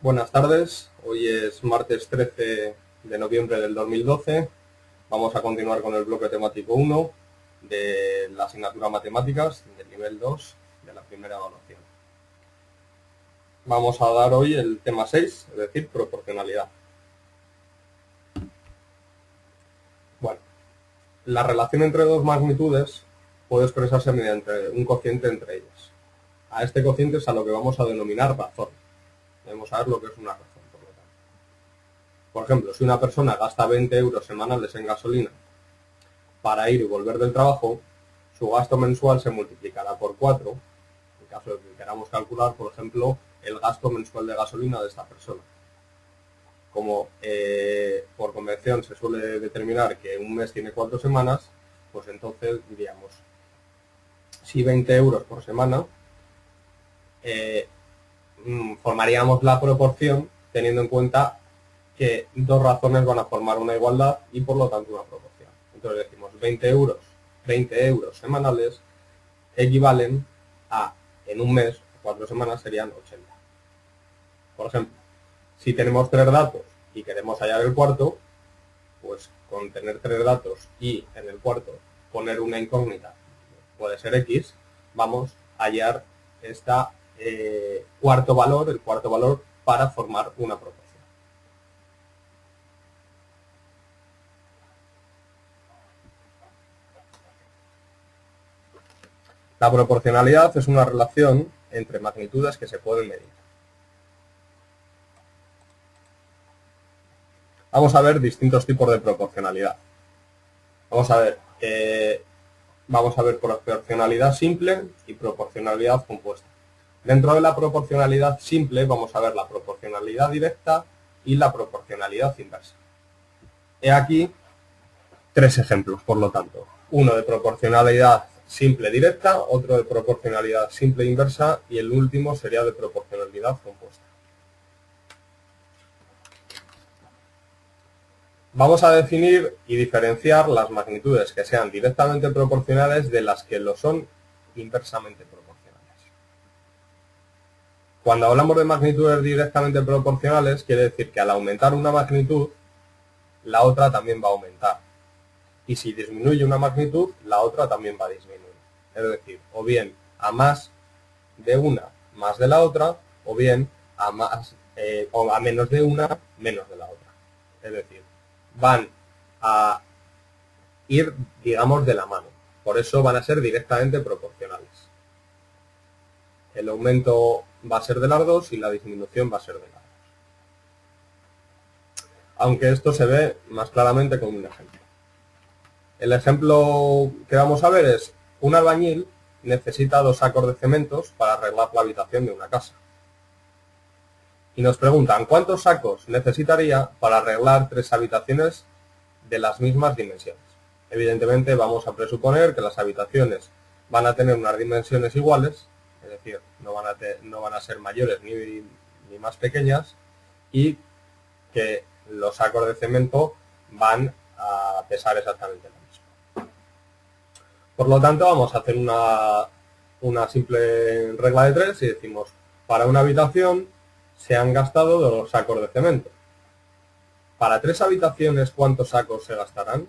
Buenas tardes, hoy es martes 13 de noviembre del 2012. Vamos a continuar con el bloque temático 1 de la asignatura Matemáticas del nivel 2 de la primera evaluación. Vamos a dar hoy el tema 6, es decir, proporcionalidad. Bueno, la relación entre dos magnitudes puede expresarse mediante un cociente entre ellas. A este cociente es a lo que vamos a denominar razón. Debemos saber lo que es una razón, por lo tanto. Por ejemplo, si una persona gasta 20 euros semanales en gasolina para ir y volver del trabajo, su gasto mensual se multiplicará por 4, en caso de que queramos calcular, por ejemplo, el gasto mensual de gasolina de esta persona. Como por convención se suele determinar que un mes tiene 4 semanas, pues entonces diríamos, si 20 euros por semana, formaríamos la proporción teniendo en cuenta que dos razones van a formar una igualdad y por lo tanto una proporción. Entonces decimos 20 euros semanales equivalen a, en un mes, 4 semanas serían 80. Por ejemplo, si tenemos 3 datos y queremos hallar el cuarto, pues con tener 3 datos y en el cuarto poner una incógnita, puede ser X, vamos a hallar esta el cuarto valor para formar una proporción. La proporcionalidad es una relación entre magnitudes que se pueden medir. Vamos a ver distintos tipos de proporcionalidad. Vamos a ver proporcionalidad simple y proporcionalidad compuesta. Dentro de la proporcionalidad simple vamos a ver la proporcionalidad directa y la proporcionalidad inversa. He aquí 3 ejemplos, por lo tanto. Uno de proporcionalidad simple directa, otro de proporcionalidad simple inversa y el último sería de proporcionalidad compuesta. Vamos a definir y diferenciar las magnitudes que sean directamente proporcionales de las que lo son inversamente proporcionales. Cuando hablamos de magnitudes directamente proporcionales, quiere decir que al aumentar una magnitud, la otra también va a aumentar. Y si disminuye una magnitud, la otra también va a disminuir. Es decir, o bien a más de una más de la otra, o bien a menos de una menos de la otra. Es decir, van a ir, digamos, de la mano. Por eso van a ser directamente proporcionales. El aumento va a ser de las dos y la disminución va a ser de las dos. Aunque esto se ve más claramente con un ejemplo. El ejemplo que vamos a ver es un albañil necesita 2 sacos de cementos para arreglar la habitación de una casa. Y nos preguntan cuántos sacos necesitaría para arreglar 3 habitaciones de las mismas dimensiones. Evidentemente vamos a presuponer que las habitaciones van a tener unas dimensiones iguales, es decir, no van a ser mayores ni más pequeñas, y que los sacos de cemento van a pesar exactamente lo mismo. Por lo tanto, vamos a hacer una simple regla de 3 y decimos, para una habitación se han gastado 2 sacos de cemento. Para 3 habitaciones, ¿cuántos sacos se gastarán?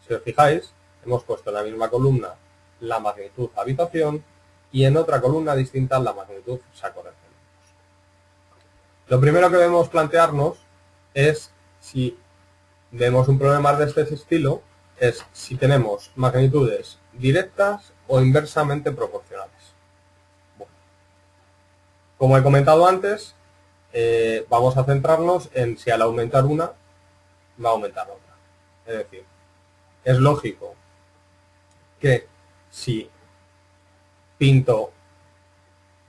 Si os fijáis, hemos puesto en la misma columna la magnitud habitación y en otra columna distinta la magnitud saco de cementos. Lo primero que debemos plantearnos es si vemos un problema de este estilo, es si tenemos magnitudes directas o inversamente proporcionales. Bueno, como he comentado antes, vamos a centrarnos en si al aumentar una, va a aumentar la otra. Es decir, es lógico que si pinto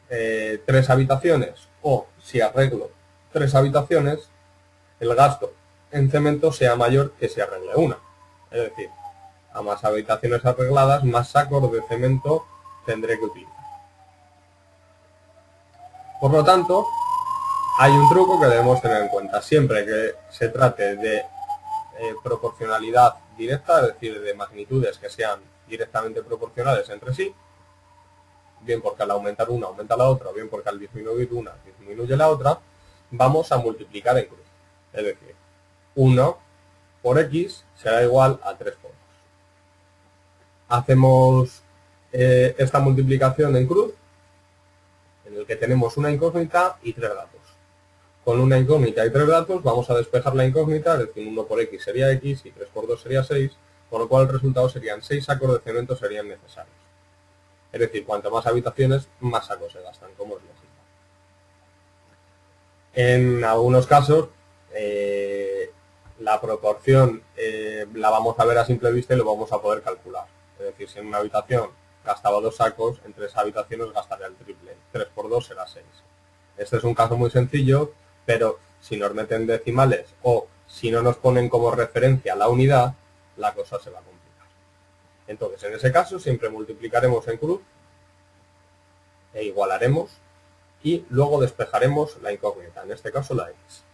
3 habitaciones o si arreglo 3 habitaciones, el gasto en cemento sea mayor que si arregle una. Es decir, a más habitaciones arregladas, más sacos de cemento tendré que utilizar. Por lo tanto, hay un truco que debemos tener en cuenta. Siempre que se trate de proporcionalidad directa, es decir, de magnitudes que sean directamente proporcionales entre sí, bien porque al aumentar una aumenta la otra, o bien porque al disminuir una disminuye la otra, vamos a multiplicar en cruz. Es decir, 1 por x será igual a 3 por 2. Hacemos esta multiplicación en cruz, en el que tenemos una incógnita y 3 datos. Con una incógnita y 3 datos vamos a despejar la incógnita, es decir, 1 por x sería x y 3 por 2 sería 6, con lo cual el resultado serían 6 sacos de cemento serían necesarios. Es decir, cuanto más habitaciones, más sacos se gastan, como es lógico. En algunos casos, la proporción la vamos a ver a simple vista y lo vamos a poder calcular. Es decir, si en una habitación gastaba 2 sacos, en 3 habitaciones gastaría el triple. 3 por 2 será 6. Este es un caso muy sencillo, pero si nos meten decimales o si no nos ponen como referencia la unidad, la cosa se va a complicar. Entonces, en ese caso, siempre multiplicaremos en cruz e igualaremos y luego despejaremos la incógnita, en este caso la x.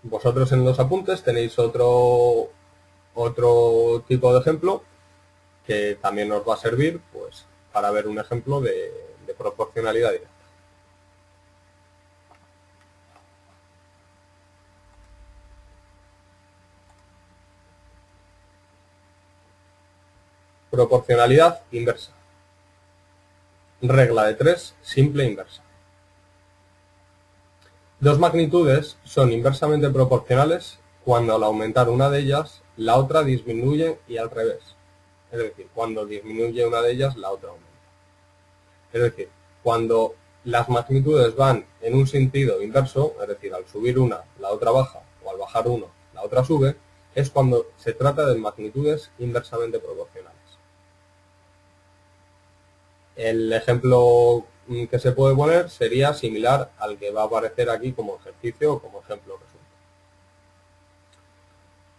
Vosotros en los apuntes tenéis otro tipo de ejemplo que también nos va a servir pues, para ver un ejemplo de proporcionalidad directa. Proporcionalidad inversa. Regla de 3, simple inversa. Dos magnitudes son inversamente proporcionales cuando al aumentar una de ellas, la otra disminuye y al revés. Es decir, cuando disminuye una de ellas, la otra aumenta. Es decir, cuando las magnitudes van en un sentido inverso, es decir, al subir una, la otra baja, o al bajar uno, la otra sube, es cuando se trata de magnitudes inversamente proporcionales. El ejemplo que se puede poner sería similar al que va a aparecer aquí como ejercicio o como ejemplo resuelto.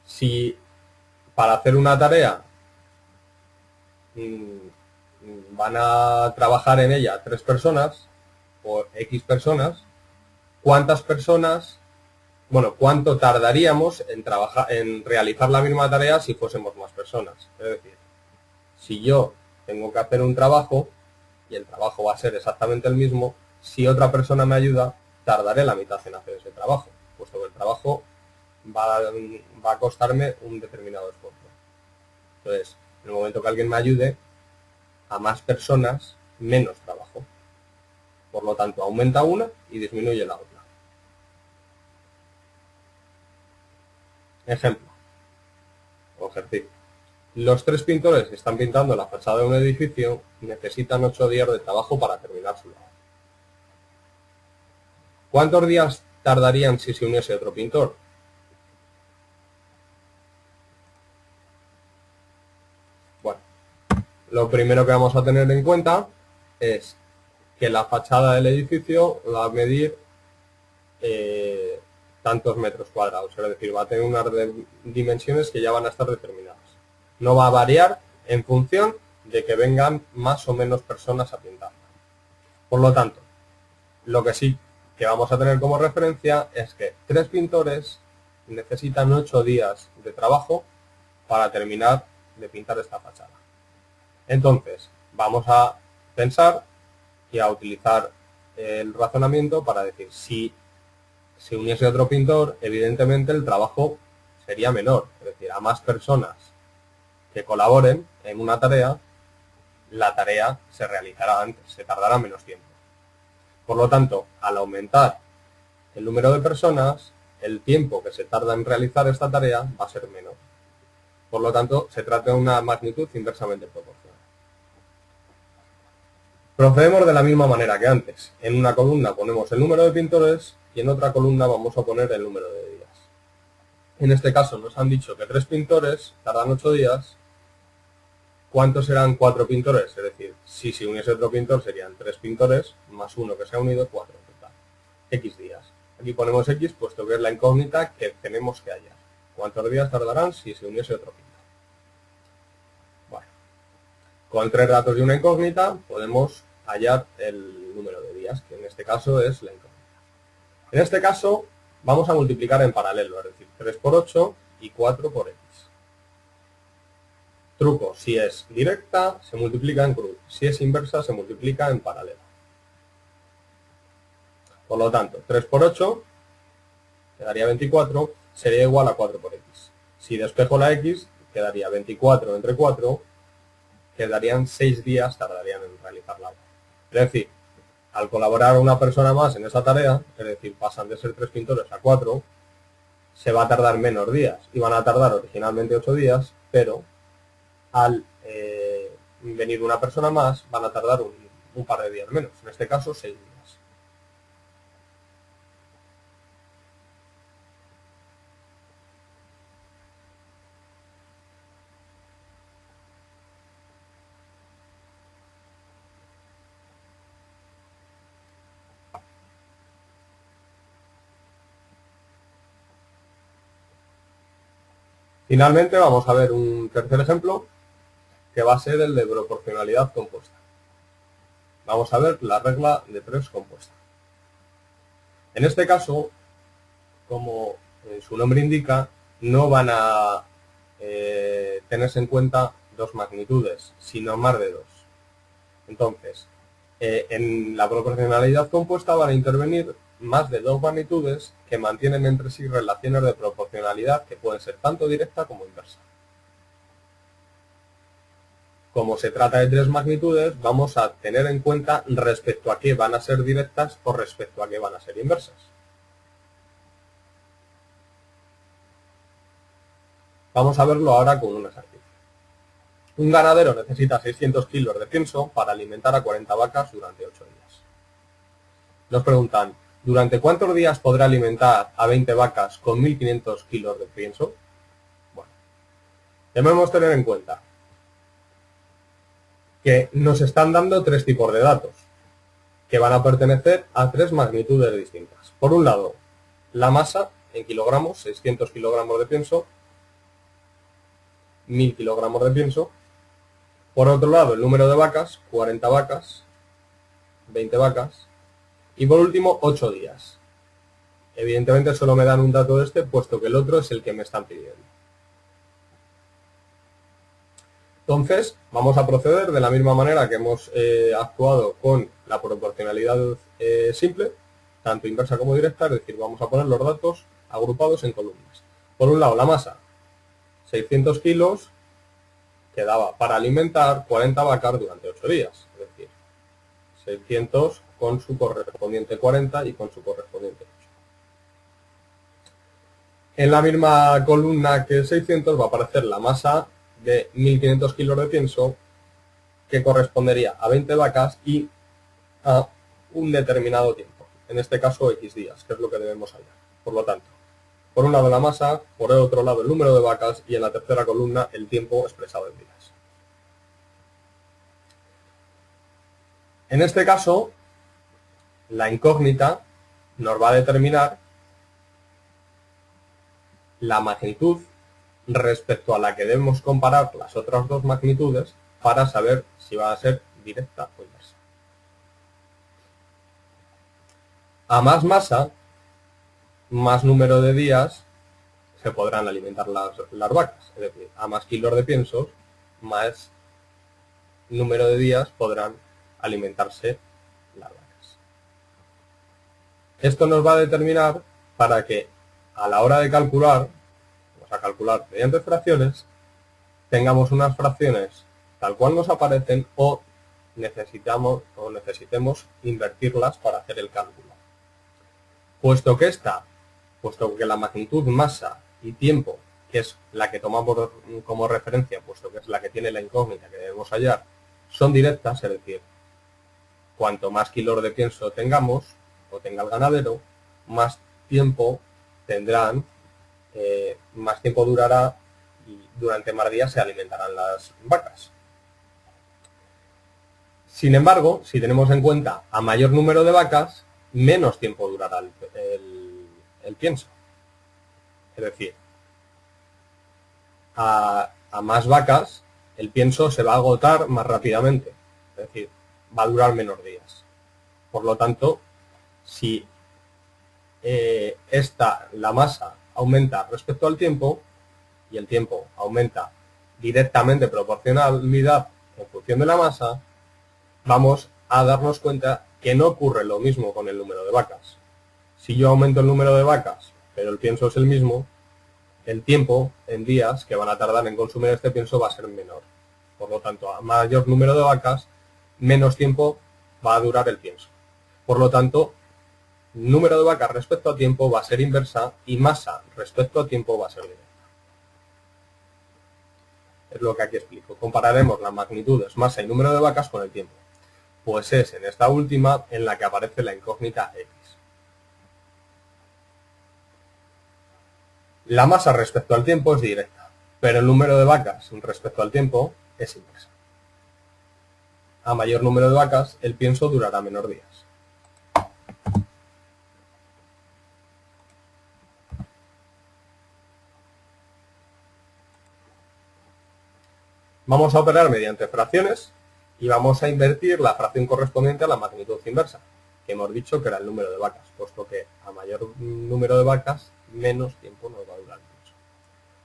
Si para hacer una tarea van a trabajar en ella 3 personas o X personas, ¿cuántas personas, cuánto tardaríamos en realizar la misma tarea si fuésemos más personas? Es decir, si yo tengo que hacer un trabajo y el trabajo va a ser exactamente el mismo, si otra persona me ayuda, tardaré la mitad en hacer ese trabajo, puesto que el trabajo va a costarme un determinado esfuerzo. Entonces, en el momento que alguien me ayude, a más personas, menos trabajo. Por lo tanto, aumenta una y disminuye la otra. Ejemplo o ejercicio. Los 3 pintores que están pintando la fachada de un edificio necesitan 8 días de trabajo para terminar su labor. ¿Cuántos días tardarían si se uniese otro pintor? Bueno, lo primero que vamos a tener en cuenta es que la fachada del edificio va a medir tantos metros cuadrados, es decir, va a tener unas dimensiones que ya van a estar determinadas. No va a variar en función de que vengan más o menos personas a pintarla. Por lo tanto, lo que sí que vamos a tener como referencia es que 3 pintores necesitan 8 días de trabajo para terminar de pintar esta fachada. Entonces, vamos a pensar y a utilizar el razonamiento para decir, si se uniese otro pintor, evidentemente el trabajo sería menor, es decir, a más personas que colaboren en una tarea, la tarea se realizará antes, se tardará menos tiempo. Por lo tanto, al aumentar el número de personas, el tiempo que se tarda en realizar esta tarea va a ser menor. Por lo tanto, se trata de una magnitud inversamente proporcional. Procedemos de la misma manera que antes. En una columna ponemos el número de pintores y en otra columna vamos a poner el número de días. En este caso nos han dicho que 3 pintores tardan 8 días. ¿Cuántos serán 4 pintores? Es decir, si se uniese otro pintor serían 3 pintores más uno que se ha unido, 4 en total. X días. Aquí ponemos X puesto que es la incógnita que tenemos que hallar. ¿Cuántos días tardarán si se uniese otro pintor? Bueno, con 3 datos y una incógnita podemos hallar el número de días, que en este caso es la incógnita. En este caso vamos a multiplicar en paralelo, es decir, 3 por 8 y 4 por X. Truco, si es directa, se multiplica en cruz. Si es inversa, se multiplica en paralela. Por lo tanto, 3 por 8 quedaría 24, sería igual a 4 por x. Si despejo la x, quedaría 24 entre 4, quedarían 6 días, tardarían en realizar la obra. Es decir, al colaborar una persona más en esa tarea, es decir, pasan de ser 3 pintores a 4, se va a tardar menos días. Iban a tardar originalmente 8 días, pero al venir una persona más, van a tardar un par de días menos, en este caso 6 días. Finalmente vamos a ver un tercer ejemplo, que va a ser el de proporcionalidad compuesta. Vamos a ver la regla de 3 compuesta. En este caso, como su nombre indica, no van a tenerse en cuenta dos magnitudes, sino más de dos. Entonces, en la proporcionalidad compuesta van a intervenir más de dos magnitudes que mantienen entre sí relaciones de proporcionalidad que pueden ser tanto directa como inversa. Como se trata de tres magnitudes, vamos a tener en cuenta respecto a qué van a ser directas o respecto a qué van a ser inversas. Vamos a verlo ahora con un ejercicio. Un ganadero necesita 600 kilos de pienso para alimentar a 40 vacas durante 8 días. Nos preguntan, ¿durante cuántos días podrá alimentar a 20 vacas con 1500 kilos de pienso? Bueno, debemos tener en cuenta que nos están dando tres tipos de datos que van a pertenecer a tres magnitudes distintas. Por un lado, la masa en kilogramos, 600 kilogramos de pienso, 1000 kilogramos de pienso. Por otro lado, el número de vacas, 40 vacas, 20 vacas. Y por último, 8 días. Evidentemente solo me dan un dato de este, puesto que el otro es el que me están pidiendo. Entonces, vamos a proceder de la misma manera que hemos actuado con la proporcionalidad simple, tanto inversa como directa, es decir, vamos a poner los datos agrupados en columnas. Por un lado, la masa, 600 kilos, que daba para alimentar 40 vacas durante 8 días, es decir, 600 con su correspondiente 40 y con su correspondiente 8. En la misma columna que 600 va a aparecer la masa de 1500 kilos de pienso, que correspondería a 20 vacas y a un determinado tiempo, en este caso X días, que es lo que debemos hallar. Por lo tanto, por un lado la masa, por el otro lado el número de vacas y en la tercera columna el tiempo expresado en días. En este caso, la incógnita nos va a determinar la magnitud respecto a la que debemos comparar las otras dos magnitudes para saber si va a ser directa o inversa. A más masa, más número de días se podrán alimentar las vacas. Es decir, a más kilos de piensos, más número de días podrán alimentarse las vacas. Esto nos va a determinar para que a la hora de calcular, vamos a calcular mediante fracciones, tengamos unas fracciones tal cual nos aparecen o necesitemos invertirlas para hacer el cálculo. Puesto que la magnitud masa y tiempo, que es la que tomamos como referencia, puesto que es la que tiene la incógnita que debemos hallar, son directas, es decir, cuanto más kilos de pienso tengamos, o tenga el ganadero, más tiempo tendrán, más tiempo durará y durante más días se alimentarán las vacas. Sin embargo, si tenemos en cuenta a mayor número de vacas, menos tiempo durará el pienso. Es decir, a más vacas, el pienso se va a agotar más rápidamente. Es decir, va a durar menos días. Por lo tanto, si la masa aumenta respecto al tiempo y el tiempo aumenta directamente proporcionalidad en función de la masa, vamos a darnos cuenta que no ocurre lo mismo con el número de vacas. Si yo aumento el número de vacas, pero el pienso es el mismo, el tiempo en días que van a tardar en consumir este pienso va a ser menor. Por lo tanto, a mayor número de vacas, menos tiempo va a durar el pienso. Por lo tanto, número de vacas respecto a tiempo va a ser inversa y masa respecto a tiempo va a ser directa. Es lo que aquí explico. Compararemos las magnitudes masa y número de vacas con el tiempo. Pues es en esta última en la que aparece la incógnita X. La masa respecto al tiempo es directa, pero el número de vacas respecto al tiempo es inversa. A mayor número de vacas, el pienso durará menos días. Vamos a operar mediante fracciones y vamos a invertir la fracción correspondiente a la magnitud inversa, que hemos dicho que era el número de vacas, puesto que a mayor número de vacas, menos tiempo nos va a durar el pienso.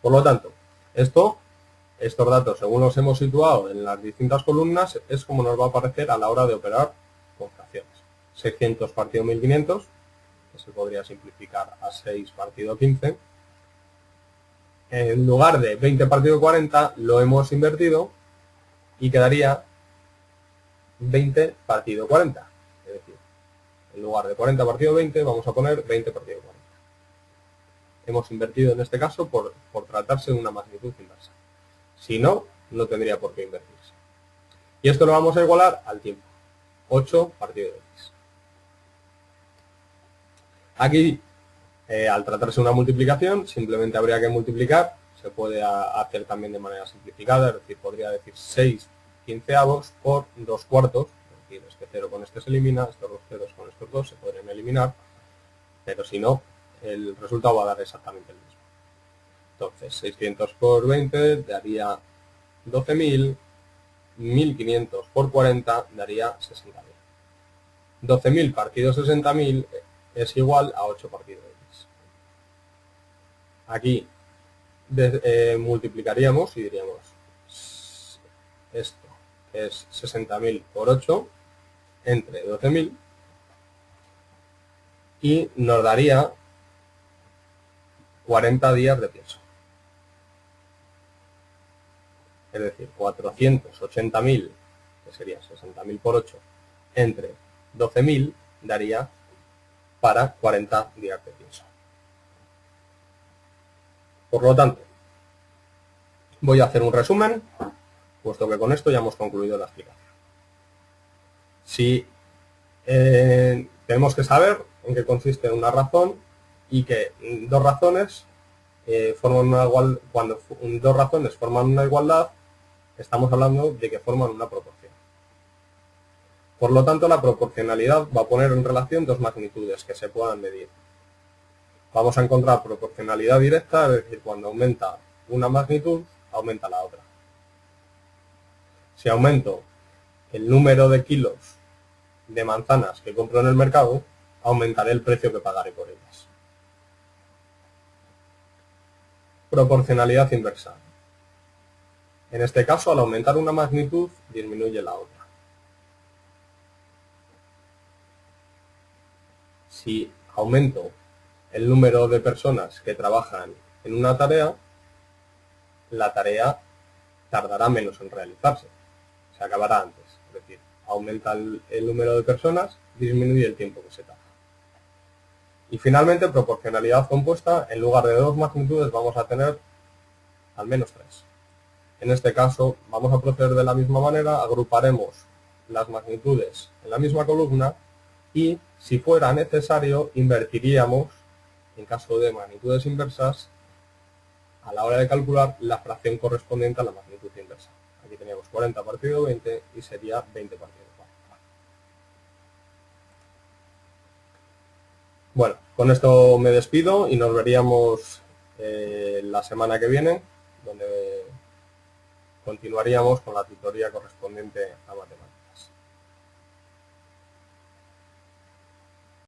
Por lo tanto, estos datos, según los hemos situado en las distintas columnas, es como nos va a aparecer a la hora de operar con fracciones. 600 partido 1500, que se podría simplificar a 6 partido 15. En lugar de 20 partido 40 lo hemos invertido y quedaría 20 partido 40. Es decir, en lugar de 40 partido 20 vamos a poner 20 partido 40. Hemos invertido en este caso por tratarse de una magnitud inversa. Si no, no tendría por qué invertirse. Y esto lo vamos a igualar al tiempo. 8 partido de X. Aquí, al tratarse de una multiplicación, simplemente habría que multiplicar. Se puede hacer también de manera simplificada, es decir, podría decir 6 quinceavos por 2 cuartos. Es decir, este 0 con este se elimina, estos 2 ceros con estos 2 se podrían eliminar, pero si no, el resultado va a dar exactamente el mismo. Entonces, 600 por 20 daría 12.000, 1.500 por 40 daría 60.000. 12.000 partido 60.000 es igual a 8 partido X. Aquí multiplicaríamos y diríamos esto, que es 60.000 por 8, entre 12.000, y nos daría 40 días de pienso. Es decir, 480.000, que sería 60.000 por 8, entre 12.000 daría para 40 días de pienso. Por lo tanto, voy a hacer un resumen, puesto que con esto ya hemos concluido la explicación. Si tenemos que saber en qué consiste una razón y que dos razones forman una igualdad. Cuando dos razones forman una igualdad, estamos hablando de que forman una proporción. Por lo tanto, la proporcionalidad va a poner en relación dos magnitudes que se puedan medir. Vamos a encontrar proporcionalidad directa, es decir, cuando aumenta una magnitud, aumenta la otra. Si aumento el número de kilos de manzanas que compro en el mercado, aumentaré el precio que pagaré por ellas. Proporcionalidad inversa. En este caso, al aumentar una magnitud, disminuye la otra. Si aumento el número de personas que trabajan en una tarea, la tarea tardará menos en realizarse. Se acabará antes. Es decir, aumenta el número de personas, disminuye el tiempo que se tarda. Y finalmente, proporcionalidad compuesta, en lugar de dos magnitudes vamos a tener al menos tres. En este caso, vamos a proceder de la misma manera, agruparemos las magnitudes en la misma columna y, si fuera necesario, invertiríamos, en caso de magnitudes inversas, a la hora de calcular la fracción correspondiente a la magnitud inversa. Aquí teníamos 40 partido 20 y sería 20 partido 40. Bueno, con esto me despido y nos veríamos la semana que viene, donde continuaríamos con la tutoría correspondiente a matemáticas.